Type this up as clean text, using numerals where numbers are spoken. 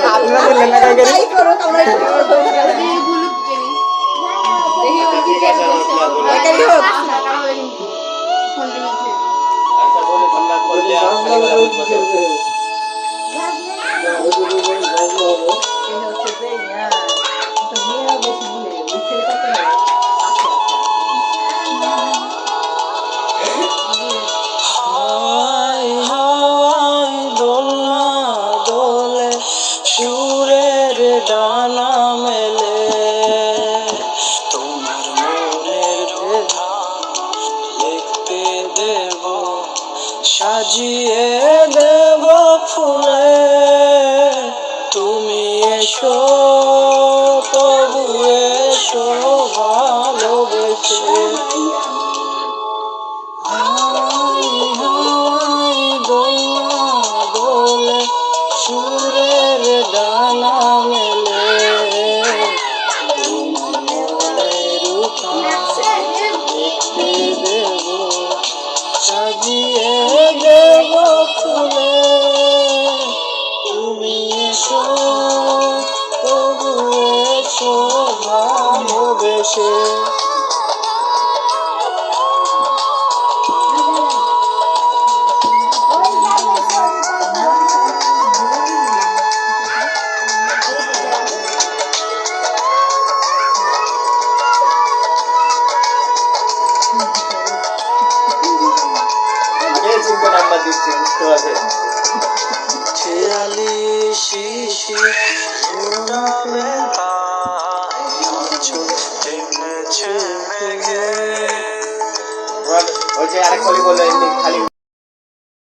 আপনারা বললেন না কাই করো তোমরা সুরের ডানা মেলে তোমার মনের কথা লিখতে দেব, সাজিয়ে দেব ফুলে। তুমি এসো তবু এসো ভালোবেসে। দোলে সুরের ডানা মেলে দেখতে দেব, সাজিয়ে দেব ফুলে। তুমি এসো তবু এসো ভালোবেসে। খেয়ালি শিশি টেনেছে মেঘে। আরেক কলি বললেন খালি